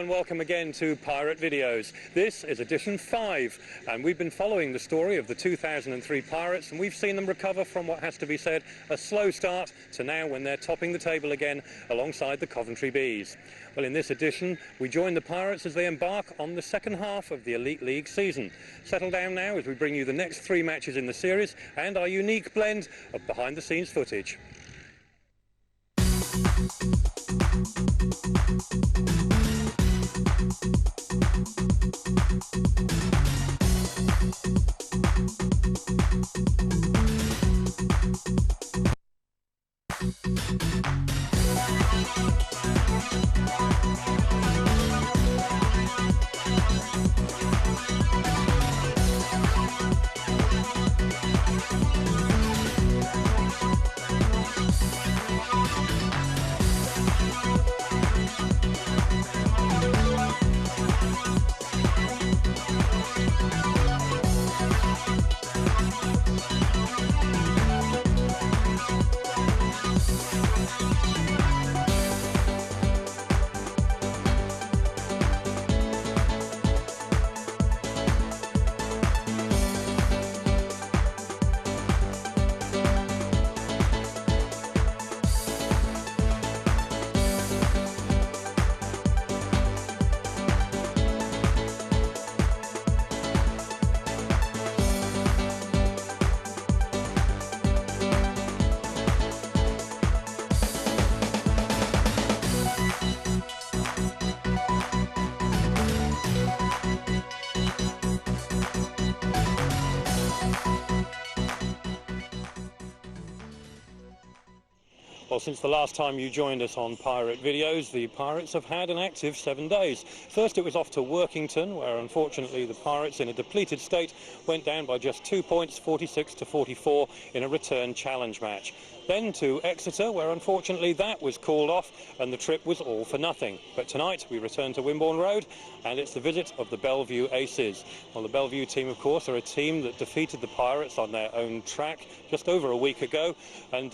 and welcome again to Pirate Videos. This is edition 5, and we've been following the story of the 2003 Pirates, and we've seen them recover from what has to be said a slow start to now when they're topping the table again alongside the Coventry Bees. Well, in this edition, we join the Pirates as they embark on the second half of the Elite League season. Settle down now as we bring you the next 3 matches in the series and our unique blend of behind-the-scenes footage. Well, since the last time you joined us on Pirate Videos, the Pirates have had an active 7 days. First it was off to Workington, where unfortunately the Pirates, in a depleted state, went down by just 2 points, 46 to 44, in a return challenge match. Then to Exeter, where unfortunately that was called off and the trip was all for nothing. But tonight we return to Wimborne Road, and it's the visit of the BELLE VUE Aces. Well, the BELLE VUE team, of course, are a team that defeated the Pirates on their own track just over a week ago and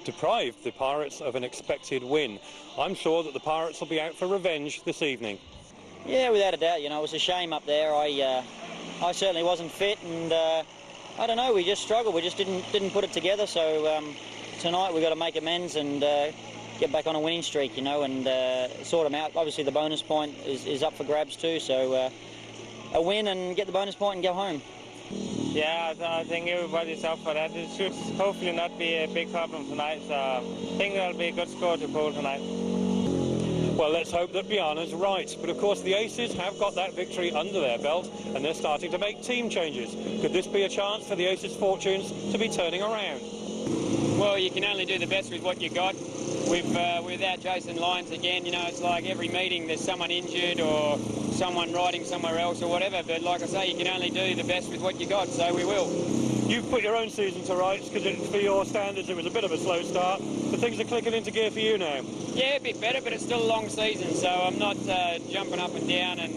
deprived the Pirates of an expected win. I'm sure that the Pirates will be out for revenge this evening. Yeah, without a doubt. You know, it was a shame up there. I certainly wasn't fit, and I don't know, we just struggled. We just didn't put it together. So tonight we've got to make amends and get back on a winning streak, you know, and sort them out. Obviously the bonus point is up for grabs too, so a win and get the bonus point and go home. Yeah, I think everybody's up for that. It should hopefully not be a big problem tonight, so I think there'll be a good score to Poole tonight. Well, let's hope that Bjarne's right. But of course the Aces have got that victory under their belt and they're starting to make team changes. Could this be a chance for the Aces' fortunes to be turning around? Well, you can only do the best with what you got. Without Jason Lyons again, you know, it's like every meeting there's someone injured or someone riding somewhere else or whatever. But like I say, you can only do the best with what you got, so we will. You've put your own season to rights because for your standards it was a bit of a slow start, but things are clicking into gear for you now. Yeah, a bit better, but it's still a long season, so I'm not jumping up and down and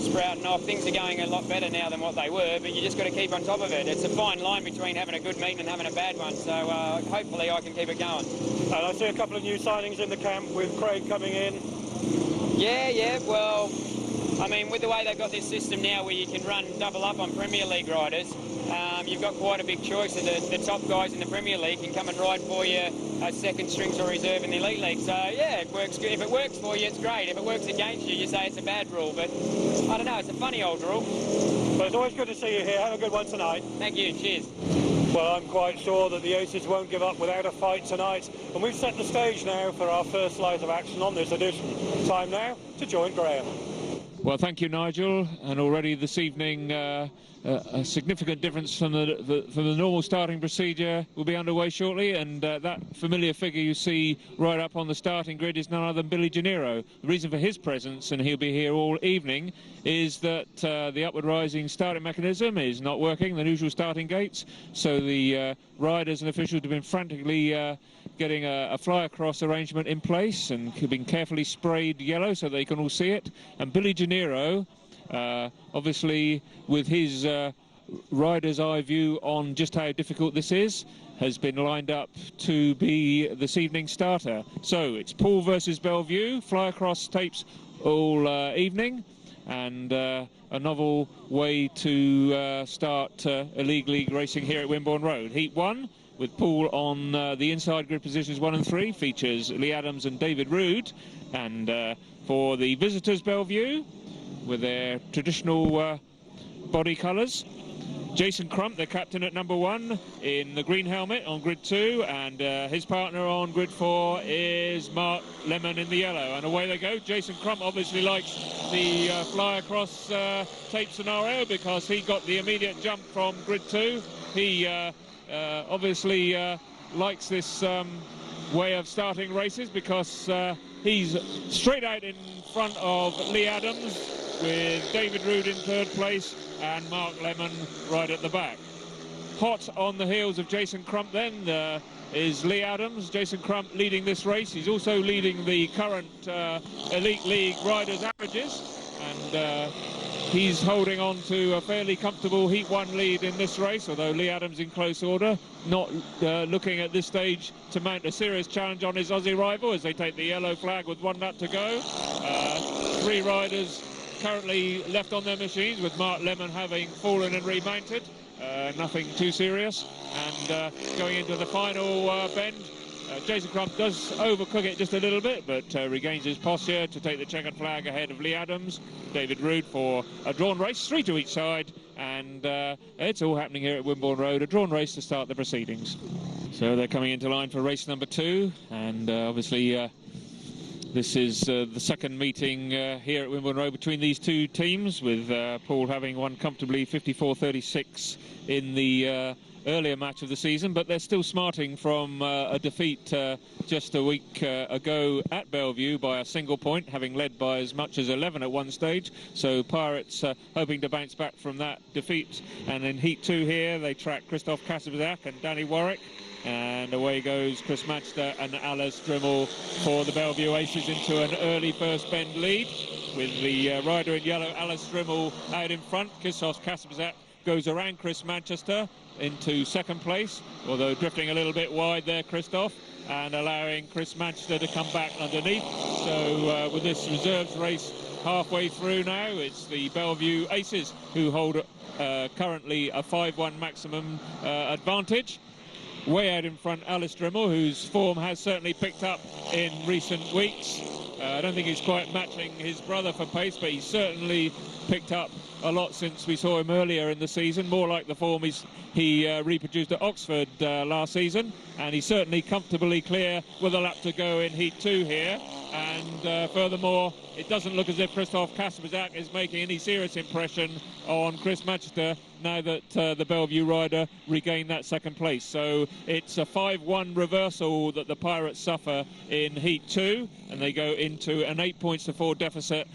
sprouting off. Things are going a lot better now than what they were, but you just got to keep on top of it. It's a fine line between having a good meet and having a bad one, so hopefully I can keep it going. And I see a couple of new signings in the camp with Craig coming in. Yeah, well, I mean, with the way they've got this system now where you can run double up on Premier League riders, you've got quite a big choice of the top guys in the Premier League can come and ride for you as second strings or reserve in the Elite League. So, yeah, it works good. If it works for you, it's great. If it works against you, you say it's a bad rule. But, I don't know, it's a funny old rule. Well, it's always good to see you here. Have a good one tonight. Thank you. Cheers. Well, I'm quite sure that the Aces won't give up without a fight tonight. And we've set the stage now for our first slice of action on this edition. Time now to join Graham. Well, thank you, Nigel. And already this evening, a significant difference from the normal starting procedure will be underway shortly, and that familiar figure you see right up on the starting grid is none other than Billy Gennaro. The reason for his presence, and he'll be here all evening, is that the upward rising starting mechanism is not working, the usual starting gates, so the riders and officials have been frantically getting a fly-across arrangement in place and being carefully sprayed yellow so they can all see it. And Billy Gennaro, obviously with his rider's eye view on just how difficult this is has been lined up to be this evening's starter. So it's Poole versus Belle Vue, fly across tapes all evening, and a novel way to start Elite League racing here at Wimborne Road. Heat 1, with Poole on the inside grid positions 1 and 3, features Leigh ADAMS and David Ruud. And for the visitors, Belle Vue, with their traditional body colours, Jason Crump, their captain at number 1, in the green helmet on grid 2, and his partner on grid 4 is Mark Lemon in the yellow. And away they go. Jason Crump obviously likes the fly across tape scenario because he got the immediate jump from grid 2. He obviously likes this way of starting races because he's straight out in front of Leigh ADAMS, with David Ruud in 3rd place and Mark Lemon right at the back. Hot on the heels of Jason Crump then is Leigh ADAMS. Jason Crump leading this race. He's also leading the current Elite League riders' averages, and he's holding on to a fairly comfortable Heat 1 lead in this race, although Leigh ADAMS in close order, not looking at this stage to mount a serious challenge on his Aussie rival as they take the yellow flag with 1 lap to go. 3 riders currently left on their machines, with Mark Lemon having fallen and remounted. Nothing too serious. And going into the final bend, Jason Crump does overcook it just a little bit, but regains his posture to take the checkered flag ahead of Leigh ADAMS. David Ruud for a drawn race, 3 to each side, and it's all happening here at Wimborne Road, a drawn race to start the proceedings. So they're coming into line for race number 2, and obviously this is the second meeting here at Wimborne Road between these 2 teams, with Poole having won comfortably 54-36 in the earlier match of the season, but they're still smarting from a defeat just a week ago at Belle Vue by a single point, having led by as much as 11 at one stage. So Pirates hoping to bounce back from that defeat. And in Heat 2 here, they track Krzysztof KASPRZAK and Danny Warwick. And away goes Chris Manchester and Alice DRYML for the Belle Vue Aces into an early first bend lead, with the rider in yellow, Alice DRYML, out in front. Krzysztof KASPRZAK goes around Chris Manchester into 2nd place, although drifting a little bit wide there, Krzysztof, and allowing Chris Manchester to come back underneath. So with this reserves race halfway through now, it's the Belle Vue Aces who hold currently a 5-1 maximum advantage. Way out in front, Alice DRYML, whose form has certainly picked up in recent weeks. I don't think he's quite matching his brother for pace, but he's certainly picked up a lot since we saw him earlier in the season, more like the form he reproduced at Oxford last season. And he's certainly comfortably clear with a lap to go in Heat 2 here. And furthermore, it doesn't look as if Krzysztof KASPRZAK is making any serious impression on Chris Manchester now that the Belle Vue rider regained that 2nd place. So it's a 5-1 reversal that the Pirates suffer in Heat 2, and they go into an 8 points to 4 deficit,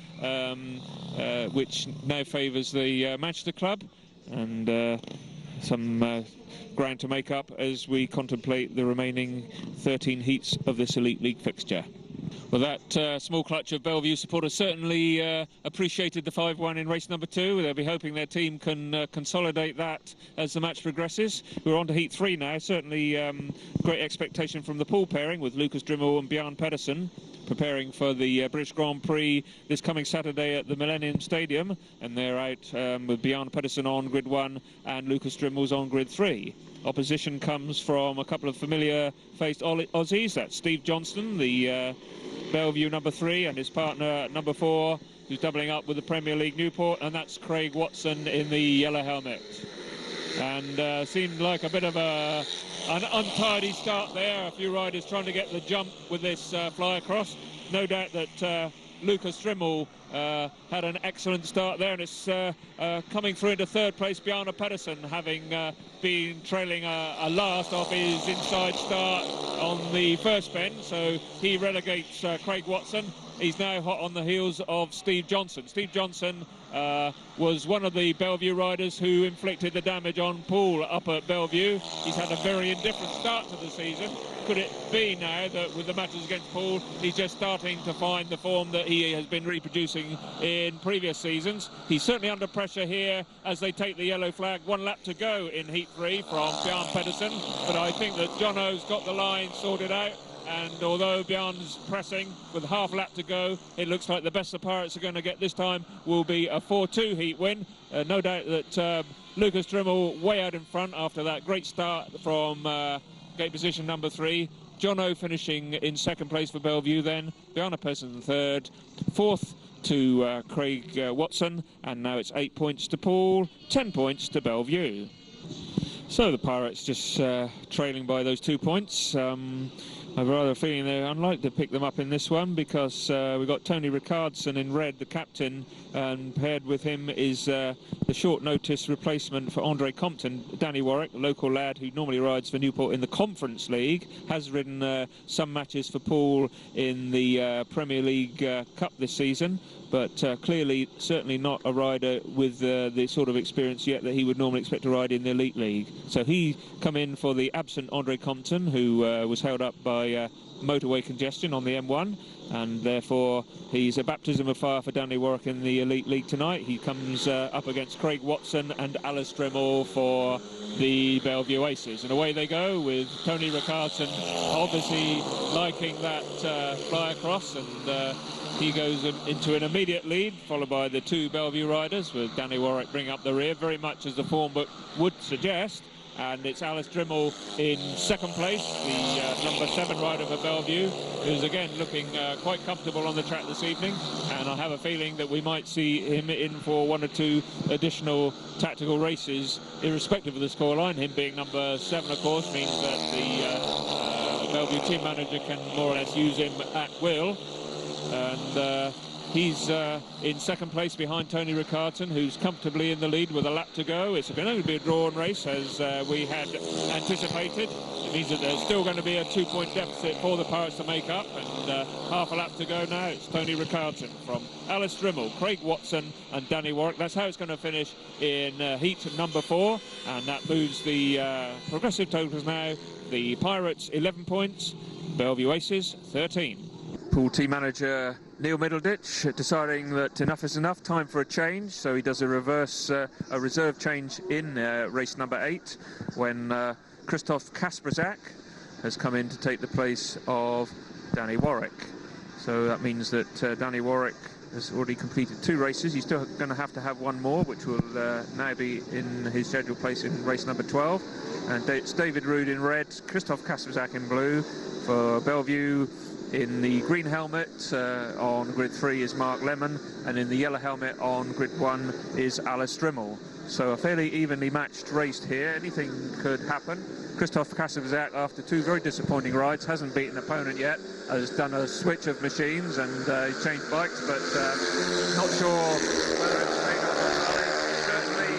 which now favours the Manchester club, and some ground to make up as we contemplate the remaining 13 heats of this Elite League fixture. Well, that small clutch of Belle Vue supporters certainly appreciated the 5-1 in race number 2. They'll be hoping their team can consolidate that as the match progresses. We're on to Heat 3 now. Certainly great expectation from the Poole pairing, with Lukas DRYML and Bjarne PEDERSEN preparing for the British Grand Prix this coming Saturday at the Millennium Stadium. And they're out with Bjarne PEDERSEN on grid 1 and Lukas DRYML's on grid 3. Opposition comes from a couple of familiar-faced Aussies. That's Steve Johnston, the Belle Vue number 3, and his partner number 4, who's doubling up with the Premier League Newport, and that's Craig Watson in the yellow helmet. And seemed like a bit of an untidy start there. A few riders trying to get the jump with this fly across. No doubt that Lukas DRYML had an excellent start there, and it's coming through into 3rd place. Bjarne PEDERSEN, having been trailing a last off his inside start on the first bend, so he relegates Craig Watson. He's now hot on the heels of Steve Johnson. Steve Johnson was one of the Belle Vue riders who inflicted the damage on Poole up at Belle Vue. He's had a very indifferent start to the season. Could it be now that with the matches against Poole, he's just starting to find the form that he has been reproducing in previous seasons? He's certainly under pressure here as they take the yellow flag. 1 lap to go in Heat 3 from Bjarne PEDERSEN, but I think that Jono's got the line sorted out. And although Bjarne's pressing with half a lap to go, it looks like the best the Pirates are going to get this time will be a 4-2 heat win. No doubt that Lukas DRYML way out in front after that great start from gate position number 3. Jono finishing in 2nd place for Belle Vue then. Bjarne PEDERSEN 3rd. 4th to Craig Watson. And now it's 8 points to Poole, 10 points to Belle Vue. So the Pirates just trailing by those 2 points. I've rather a feeling they're unlikely to pick them up in this one because we've got Tony Rickardsson in red, the captain, and paired with him is the short notice replacement for Andre Compton, Danny Warwick, a local lad who normally rides for Newport in the Conference League, has ridden some matches for Poole in the Premier League Cup this season, but clearly certainly not a rider with the sort of experience yet that he would normally expect to ride in the Elite League. So he come in for the absent Andre Compton, who was held up by motorway congestion on the M1, and therefore he's a baptism of fire for Danny Warwick in the Elite League tonight. He comes up against Craig Watson and Alice DRYML for the Belle Vue Aces, and away they go with Tony Rickardsson obviously liking that fly across, and he goes into an immediate lead, followed by the 2 Belle Vue riders, with Danny Warwick bringing up the rear, very much as the form book would suggest. And it's Alice DRYML in 2nd place, the number 7 rider for Belle Vue, who's again looking quite comfortable on the track this evening. And I have a feeling that we might see him in for 1 or 2 additional tactical races, irrespective of the scoreline. Him being number 7, of course, means that the Belle Vue team manager can more or less use him at will. And he's in 2nd place behind Tony Rickardsson, who's comfortably in the lead with a lap to go. It's going to be a drawn race, as we had anticipated. It means that there's still going to be a 2-point deficit for the Pirates to make up, and half a lap to go now. It's Tony Rickardsson from Alice DRYML, Craig Watson and Danny Warwick. That's how it's going to finish in heat number 4, and that moves the progressive totals now. The Pirates 11 points, Belle Vue Aces 13. Poole team manager Neil Middleditch deciding that enough is enough, time for a change, so he does a reserve change in race number 8 when Krzysztof KASPRZAK has come in to take the place of Danny Warwick. So that means that Danny Warwick has already completed 2 races. He's still going to have 1 more, which will now be in his scheduled place in race number 12. And it's David Ruud in red, Krzysztof KASPRZAK in blue. For Belle Vue, in the green helmet on grid 3 is Mark Lemon, and in the yellow helmet on grid 1 is Alice DRYML. So a fairly evenly matched race here. Anything could happen. Krzysztof KASPRZAK, after 2 very disappointing rides, hasn't beaten an opponent yet, has done a switch of machines and he's changed bikes, but not sure whether it's made up or not. Certainly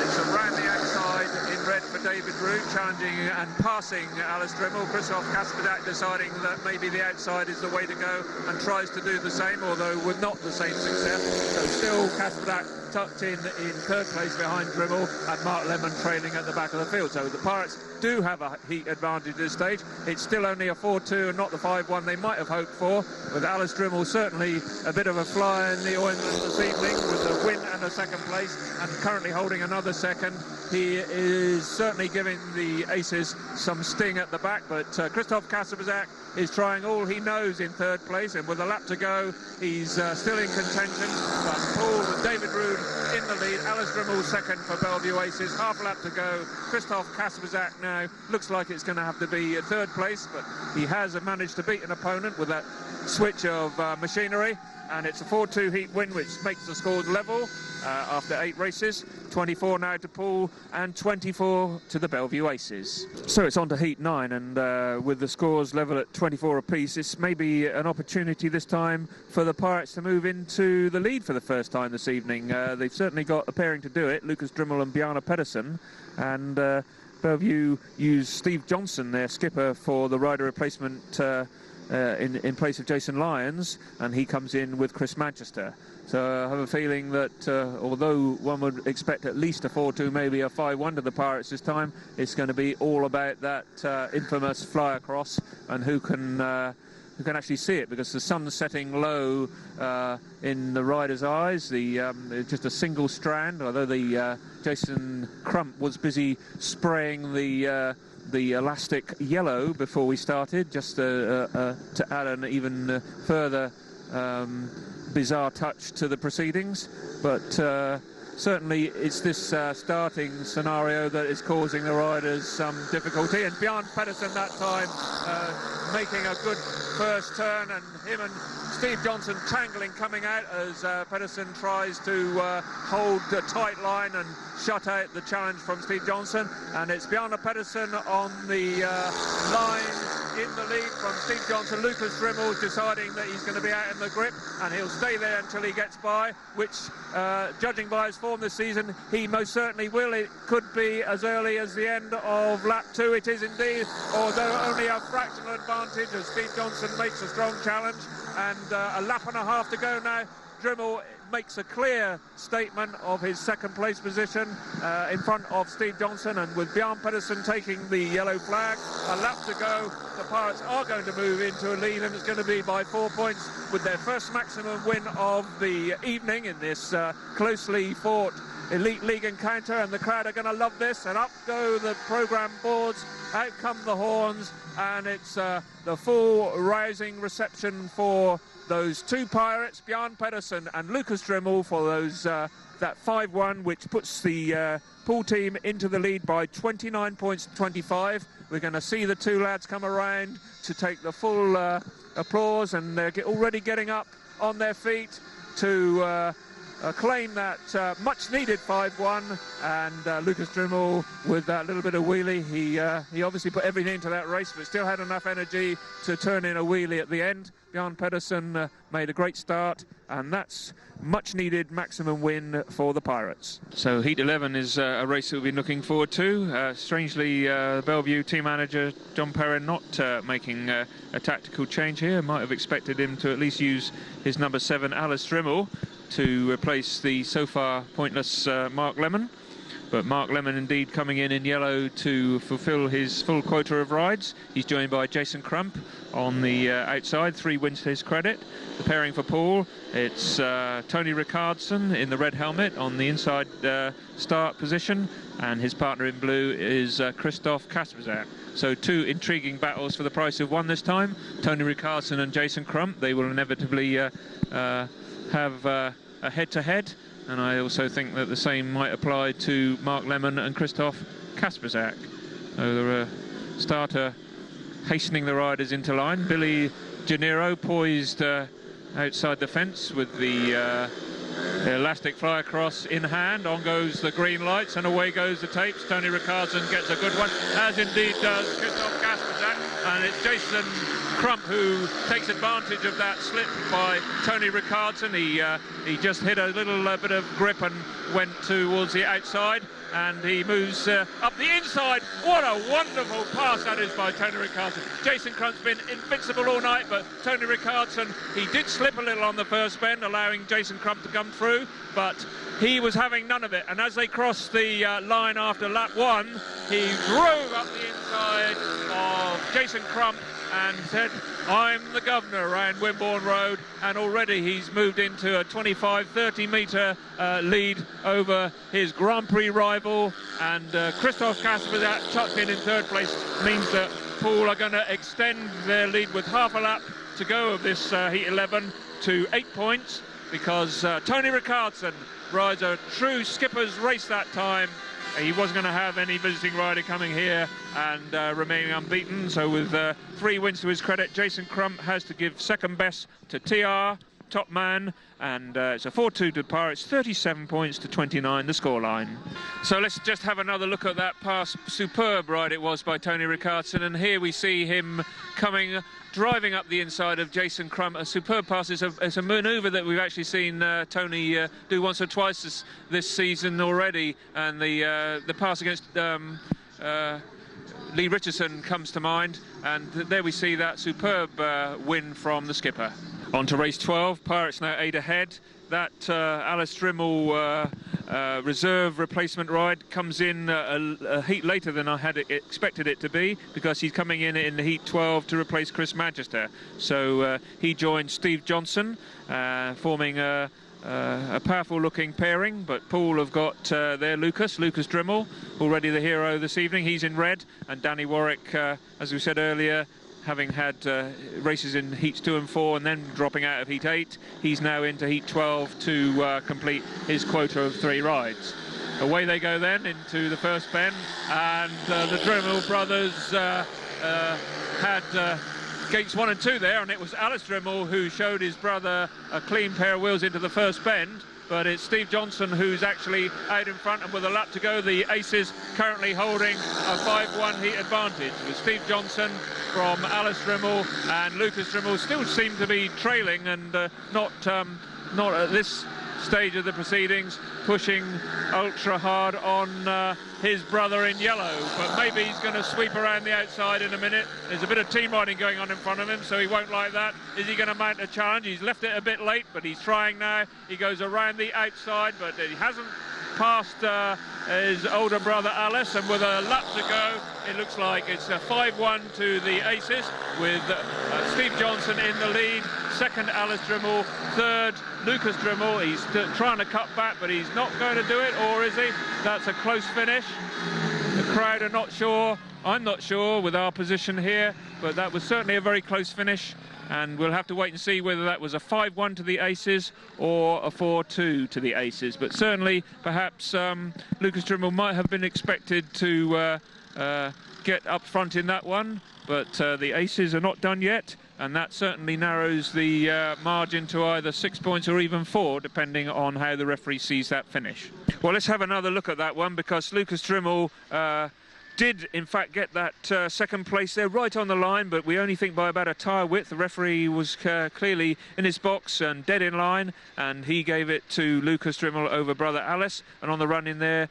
it's around the outside in red for David Ruud, challenging and passing Alice DRYML. Krzysztof KASPRZAK deciding that maybe the outside is the way to go and tries to do the same, although with not the same success. So still KASPRZAK tucked in 3rd place behind DRYML, and Mark Lemon trailing at the back of the field. So the Pirates do have a heat advantage at this stage. It's still only a 4-2 and not the 5-1 they might have hoped for, with Alice DRYML certainly a bit of a fly in the ointment this evening with a win and a 2nd place, and currently holding another 2nd. He is certainly giving the Aces some sting at the back, but Krzysztof KASPRZAK is trying all he knows in 3rd place, and with a lap to go he's still in contention. But Poole and David Ruud in the lead. Alice DRYML 2nd for Belle Vue Aces, half a lap to go. Krzysztof KASPRZAK now looks like it's going to have to be 3rd place, but he has managed to beat an opponent with that switch of machinery, and it's a 4-2 heat win, which makes the scores level after 8 races. 24 now to Poole and 24 to the Belle Vue Aces. So it's on to heat 9, and with the scores level at 24 apiece, this may be an opportunity this time for the Pirates to move into the lead for the first time this evening. They've certainly got a pairing to do it, Lukas DRYML and Bjarne PEDERSEN, and Belle Vue used Steve Johnston, their skipper, for the rider replacement in place of Jason Lyons, and he comes in with Chris Manchester. So I have a feeling that although one would expect at least a 4-2, maybe a 5-1 to the Pirates this time, it's going to be all about that infamous fly across and who can actually see it, because the sun's setting low in the rider's eyes. Just a single strand, although the Jason Crump was busy spraying the elastic yellow before we started, just to add an even further bizarre touch to the proceedings. But certainly it's this starting scenario that is causing the riders some difficulty, and Bjarne PEDERSEN that time making a good first turn, and him and Steve Johnston tangling coming out as PEDERSEN tries to hold a tight line and shut out the challenge from Steve Johnston. And it's Bjarne PEDERSEN on the line in the lead from Steve Johnston. Lukas DRYML deciding that he's going to be out in the grip, and he'll stay there until he gets by, which, judging by his form this season, he most certainly will. It could be as early as the end of lap 2. It is indeed, although only a fractional advantage as Steve Johnston makes a strong challenge. And a lap and a half to go now. DRYML makes a clear statement of his second place position in front of Steve Johnston, and with Bjarne PEDERSEN taking the yellow flag, a lap to go, the Pirates are going to move into a lead, and it's going to be by 4 points, with their first maximum win of the evening in this closely fought Elite League encounter. And the crowd are going to love this, and up go the programme boards, out come the horns, and it's the full rousing reception for those two Pirates, Bjarne PEDERSEN and Lukas DRYML, for those that 5-1, which puts the Poole team into the lead by 29 points to 25. We're going to see the two lads come around to take the full applause, and they're already getting up on their feet to claim that much-needed 5-1. And Lukas DRYML with that little bit of wheelie, he obviously put everything into that race, but still had enough energy to turn in a wheelie at the end. Bjarne PEDERSEN made a great start, and that's much-needed maximum win for the Pirates. So Heat 11 is a race that we've been looking forward to. Strangely, Belle Vue team manager John Perrin not making a tactical change here. Might have expected him to at least use his number 7, Alice DRYML, to replace the so far pointless Mark Lemon. But Mark Lemon indeed coming in yellow to fulfill his full quota of rides. He's joined by Jason Crump on the outside, 3 wins to his credit. The pairing for Poole, it's Tony Rickardsson in the red helmet on the inside start position, and his partner in blue is Krzysztof KASPRZAK. So 2 intriguing battles for the price of 1 this time. Tony Rickardsson and Jason Crump, they will inevitably have a head-to-head. And I also think that the same might apply to Mark Lemon and Krzysztof KASPRZAK. So the starter hastening the riders into line. Billy Gennaro poised outside the fence with the elastic fly across in hand. On goes the green lights and away goes the tapes. Tony Rickardsson gets a good one, as indeed does Krzysztof KASPRZAK. And it's Jason Crump who takes advantage of that slip by Tony Rickardsson. He just hit a little bit of grip and went towards the outside, and he moves up the inside. What a wonderful pass that is by Tony Rickardsson. Jason Crump's been invincible all night, but Tony Rickardsson, he did slip a little on the first bend, allowing Jason Crump to come through, but he was having none of it. And as they crossed the line after lap 1, he drove up the inside of Jason Crump and said, "I'm the governor," around Wimborne Road, and already he's moved into a 25-30 metre lead over his Grand Prix rival. And Krzysztof KASPRZAK tucked in 3rd place means that Poole are going to extend their lead with half a lap to go of this Heat 11 to 8 points, because Tony Rickardsson rides a true skipper's race that time. He wasn't going to have any visiting rider coming here and remaining unbeaten. So with 3 wins to his credit, Jason Crump has to give second best to TR, top man, and it's a 4-2 to the Pirates, 37 points to 29, the scoreline. So let's just have another look at that pass. Superb ride it was by Tony Rickardsson, and here we see him driving up the inside of Jason Crump. A superb pass. It's a manoeuvre that we've actually seen Tony do once or twice this season already, and the pass against Lee Rickardsson comes to mind, and there we see that superb win from the skipper. On to race 12, Pirates now 8 ahead. That Alice DRYML reserve replacement ride comes in a heat later than I had expected it to be, because he's coming in the heat 12 to replace Chris Manchester. So he joined Steve Johnston, forming a powerful looking pairing. But Poole have got their Lukas DRYML, already the hero this evening. He's in red, and Danny Warwick, as we said earlier, having had races in heats 2 and 4 and then dropping out of heat 8, he's now into heat 12 to complete his quota of 3 rides. Away they go then into the first bend, and the DRYML brothers had gates 1 and 2 there, and it was Alice DRYML who showed his brother a clean pair of wheels into the first bend. But it's Steve Johnston who's actually out in front, and with a lap to go, the Aces currently holding a 5-1 heat advantage, with Steve Johnston from Alice DRYML and Lukas DRYML still seem to be trailing, and not at this stage of the proceedings pushing ultra hard on his brother in yellow. But maybe he's going to sweep around the outside in a minute. There's a bit of team riding going on in front of him, so he won't like that. Is he going to mount a challenge? He's left it a bit late, but he's trying now. He goes around the outside, but he hasn't passed his older brother Alice, and with a lap to go, it looks like it's a 5-1 to the Aces, with Steve Johnston in the lead, second Alice DRYML, third Lukas DRYML. He's trying to cut back, but he's not going to do it, or is he? That's a close finish. The crowd are not sure. I'm not sure with our position here, but that was certainly a very close finish, and we'll have to wait and see whether that was a 5-1 to the Aces or a 4-2 to the Aces. But certainly, perhaps Lukas DRYML might have been expected to get up front in that one, but the Aces are not done yet, and that certainly narrows the margin to either 6 points or even 4, depending on how the referee sees that finish. Well, let's have another look at that one, because Lukas DRYML did in fact get that second place there right on the line, but we only think by about a tyre width. The referee was clearly in his box and dead in line, and he gave it to Lukas DRYML over brother Alice. And on the run in there,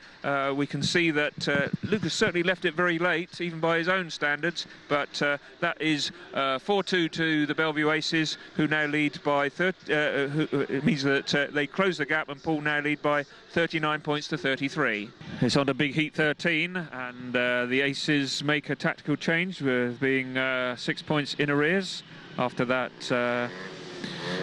we can see that Lukas certainly left it very late, even by his own standards, but that is 4-2 to the Belle Vue Aces, who now lead by it means that they close the gap, and Poole now lead by 39 points to 33. It's on to big heat 13, and the Aces make a tactical change, with being 6 points in arrears after that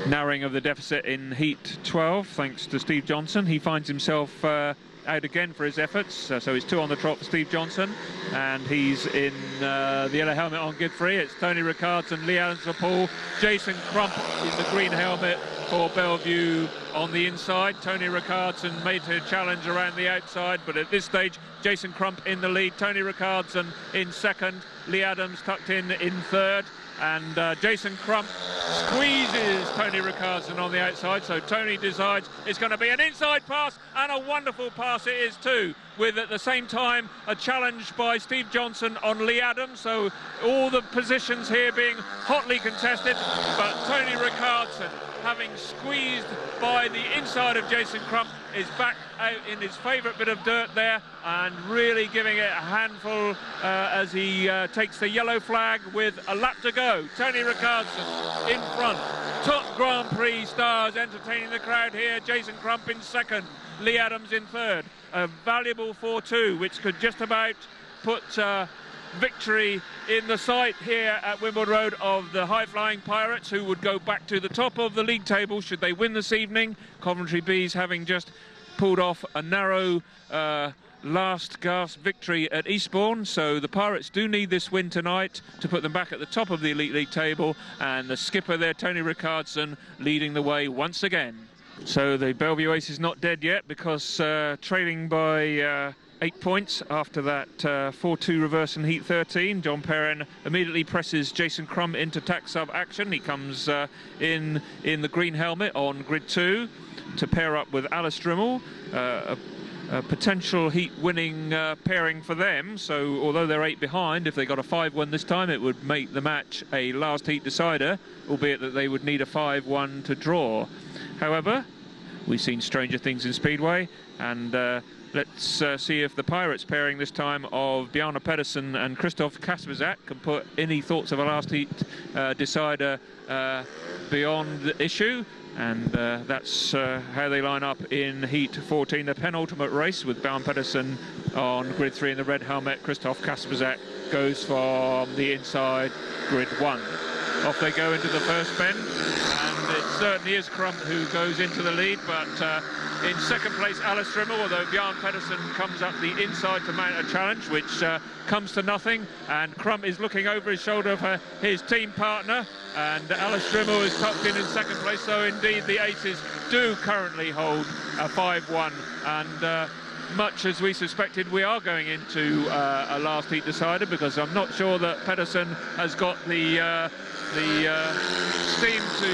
narrowing of the deficit in heat 12, thanks to Steve Johnston. He finds himself out again for his efforts, so it's 2 on the trot for Steve Johnston, and he's in the yellow helmet on Godfrey. It's Tony Rickardsson, Leigh ADAMS for Poole, Jason Crump in the green helmet for Belle Vue on the inside. Tony Rickardsson made a challenge around the outside, but at this stage Jason Crump in the lead, Tony Rickardsson in second, Leigh ADAMS tucked in third, and Jason Crump squeezes Tony Rickardsson on the outside, so Tony decides it's going to be an inside pass, and a wonderful pass it is too, with at the same time a challenge by Steve Johnston on Leigh ADAMS, so all the positions here being hotly contested, but Tony Rickardsson, having squeezed by the inside of Jason Crump, is back out in his favourite bit of dirt there, and really giving it a handful as he takes the yellow flag with a lap to go. Tony Rickardsson in front. Top Grand Prix stars entertaining the crowd here. Jason Crump in second, Leigh ADAMS in third. A valuable 4-2, which could just about put victory in the sight here at Wimborne Road of the high-flying Pirates, who would go back to the top of the league table should they win this evening. Coventry Bees having just pulled off a narrow last gasp victory at Eastbourne, so the Pirates do need this win tonight to put them back at the top of the Elite League table, and the skipper there, Tony Rickardsson, leading the way once again. So the Belle Vue Aces not dead yet, because trailing by 8 points after that 4-2 reverse in heat 13. John Perrin immediately presses Jason Crump into tack sub action. He comes in the green helmet on grid 2 to pair up with Alice DRYML, a potential heat winning pairing for them. So although they're 8 behind, if they got a 5-1 this time, it would make the match a last heat decider, albeit that they would need a 5-1 to draw. However, we've seen stranger things in Speedway, and Let's see if the Pirates pairing this time of Bjarne PEDERSEN and Krzysztof KASPRZAK can put any thoughts of a last heat decider beyond the issue. And that's how they line up in Heat 14, the penultimate race, with Bjarne PEDERSEN on grid 3 in the red helmet. Krzysztof KASPRZAK goes from the inside grid 1. Off they go into the first bend, and it certainly is Crump who goes into the lead, but in second place Alice DRYML, although Bjarne PEDERSEN comes up the inside to mount a challenge, which comes to nothing, and Crump is looking over his shoulder for his team partner, and Alice DRYML is tucked in second place, so indeed the Aces do currently hold a 5-1, and much as we suspected, we are going into a last heat decider, because I'm not sure that PEDERSEN has got the steam to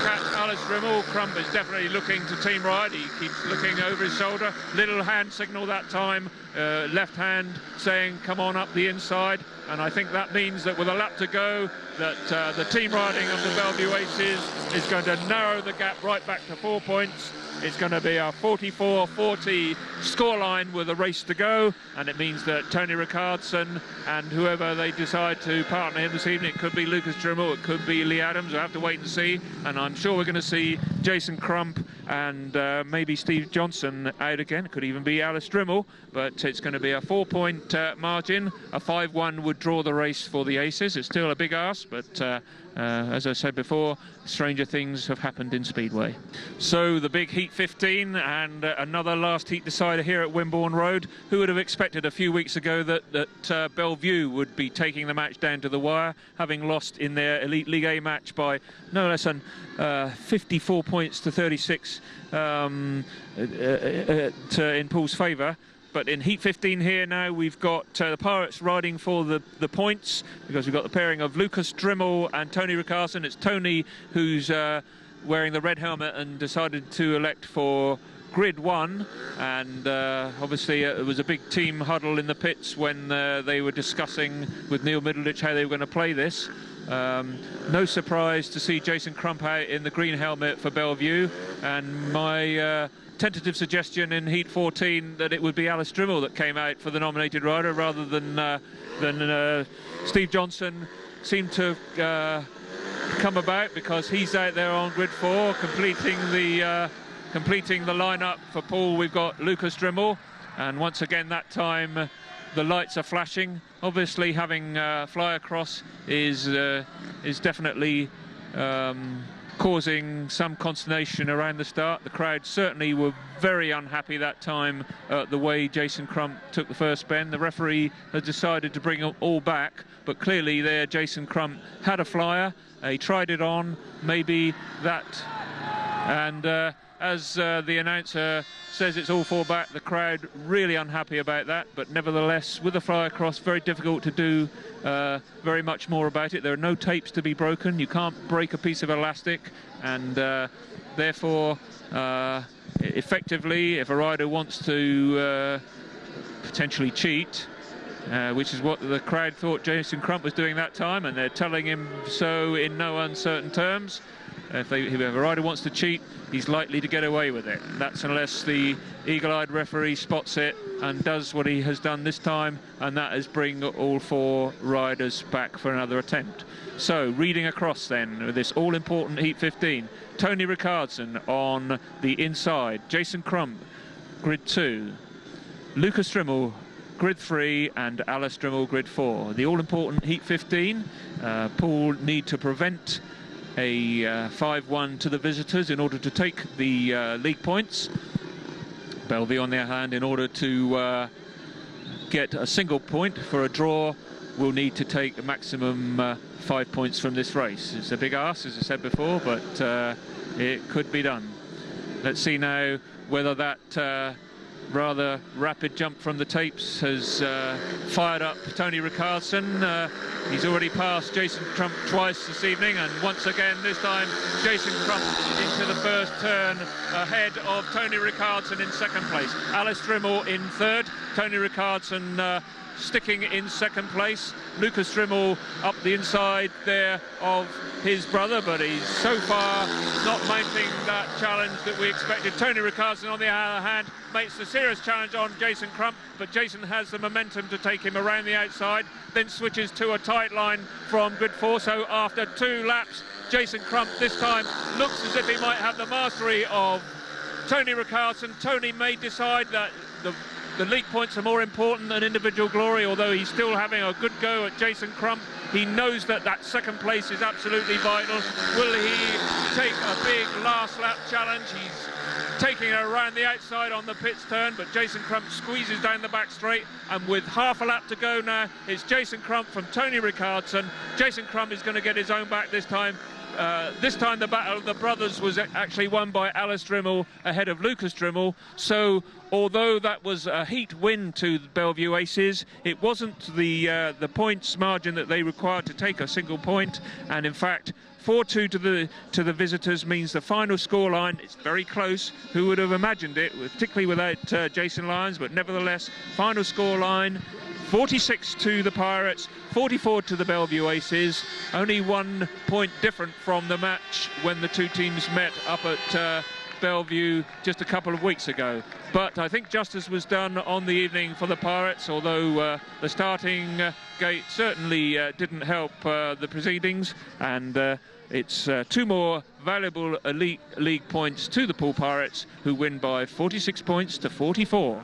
catch Alice DRYML. Crump is definitely looking to team ride. He keeps looking over his shoulder. Little hand signal that time, left hand saying come on up the inside, and I think that means that with a lap to go, that the team riding of the BELLE VUE Aces is going to narrow the gap right back to 4 points. It's going to be a 44-40 scoreline with a race to go, and it means that Tony Rickardsson and whoever they decide to partner him this evening, it could be Lukas DRYML, it could be Leigh ADAMS, we'll have to wait and see, and I'm sure we're going to see Jason Crump and maybe Steve Johnston out again. It could even be Alice DRYML, but it's going to be a 4-point margin. A 5-1 would draw the race for the Aces. It's still a big ask, but as I said before, stranger things have happened in Speedway. So the big Heat 15 and another last heat decider here at Wimborne Road. Who would have expected a few weeks ago that BELLE VUE would be taking the match down to the wire, having lost in their Elite League A match by no less than 54 points to 36 in Poole's favour. But in Heat 15 here now, we've got the Pirates riding for the points, because we've got the pairing of Lukas DRYML and Tony Rickardsson. It's Tony who's wearing the red helmet and decided to elect for grid 1, and obviously it was a big team huddle in the pits when they were discussing with Neil Middleditch how they were going to play this. No surprise to see Jason Crump out in the green helmet for BELLE VUE, and my tentative suggestion in Heat 14 that it would be Alice DRYML that came out for the nominated rider rather than Steve Johnston seemed to come about, because he's out there on grid 4 completing the lineup for Poole. We've got Lukas DRYML, and once again that time the lights are flashing. Obviously having fly across is definitely causing some consternation around the start. The crowd certainly were very unhappy that time the way Jason Crump took the first bend. The referee has decided to bring them all back, but clearly there Jason Crump had a flyer. He tried it on, maybe that, and as the announcer says it's all 4 back, the crowd really unhappy about that, but nevertheless with the fly across, very difficult to do very much more about it. There are no tapes to be broken. You can't break a piece of elastic, and therefore effectively, if a rider wants to potentially cheat, which is what the crowd thought Jason Crump was doing that time, and they're telling him so in no uncertain terms, if a rider wants to cheat, he's likely to get away with it. That's unless the eagle-eyed referee spots it and does what he has done this time, and that is bring all 4 riders back for another attempt. So, reading across then, with this all-important Heat 15, Tony Rickardsson on the inside, Jason Crump, grid 2, Lukas DRYML, grid 3, and Alice DRYML, grid 4. The all-important Heat 15, Poole need to prevent a 5-1 to the visitors in order to take the league points. BELLE VUE on their hand, in order to get a single point for a draw, will need to take a maximum 5 points from this race. It's a big ask, as I said before, but it could be done. Let's see now whether that rather rapid jump from the tapes has fired up Tony Rickardsson. He's already passed Jason Crump twice this evening, and once again this time Jason Crump into the first turn ahead of Tony Rickardsson in second place. Alice DRYML in third, Tony Rickardsson sticking in second place. Lukas DRYML up the inside there of his brother, but he's so far not mounting that challenge that we expected. Tony Rickardsson, on the other hand, makes the serious challenge on Jason Crump, but Jason has the momentum to take him around the outside, then switches to a tight line from grid 4. So after 2 laps, Jason Crump this time looks as if he might have the mastery of Tony Rickardsson. Tony may decide that the league points are more important than individual glory, although he's still having a good go at Jason Crump. He knows that that second place is absolutely vital. Will he take a big last lap challenge? He's taking it around the outside on the pits turn, but Jason Crump squeezes down the back straight, and with half a lap to go now, it's Jason Crump from Tony Rickardsson. Jason Crump is going to get his own back this time. This time the battle of the brothers was actually won by Alice DRYML ahead of Lukas DRYML. So although that was a heat win to the BELLE VUE Aces, it wasn't the points margin that they required to take a single point. And in fact, 4-2 to the visitors means the final scoreline is very close. Who would have imagined it, particularly without Jason Lyons? But nevertheless, final scoreline: 46 to the Pirates, 44 to the BELLE VUE Aces. Only 1 point different from the match when the two teams met up at BELLE VUE just a couple of weeks ago. But I think justice was done on the evening for the Pirates, although the starting gate certainly didn't help the proceedings. And it's 2 more valuable elite league points to the Poole Pirates, who win by 46 points to 44.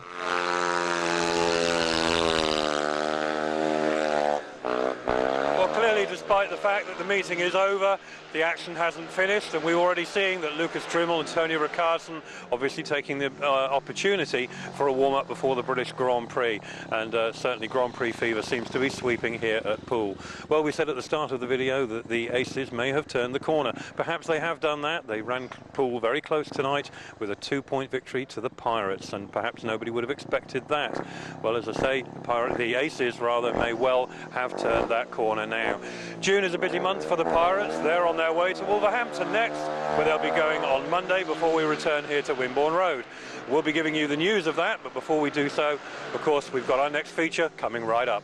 Despite the fact that the meeting is over, the action hasn't finished, and we're already seeing that Lukas DRYML and Tony Rickardsson obviously taking the opportunity for a warm-up before the British Grand Prix, and certainly Grand Prix fever seems to be sweeping here at Poole. Well, we said at the start of the video that the Aces may have turned the corner. Perhaps they have done that. They ran Poole very close tonight with a 2-point victory to the Pirates, and perhaps nobody would have expected that. Well, as I say, the Aces rather may well have turned that corner now. June is a busy month for the Pirates. They're on their way to Wolverhampton next, where they'll be going on Monday before we return here to Wimborne Road. We'll be giving you the news of that, but before we do so, of course, we've got our next feature coming right up.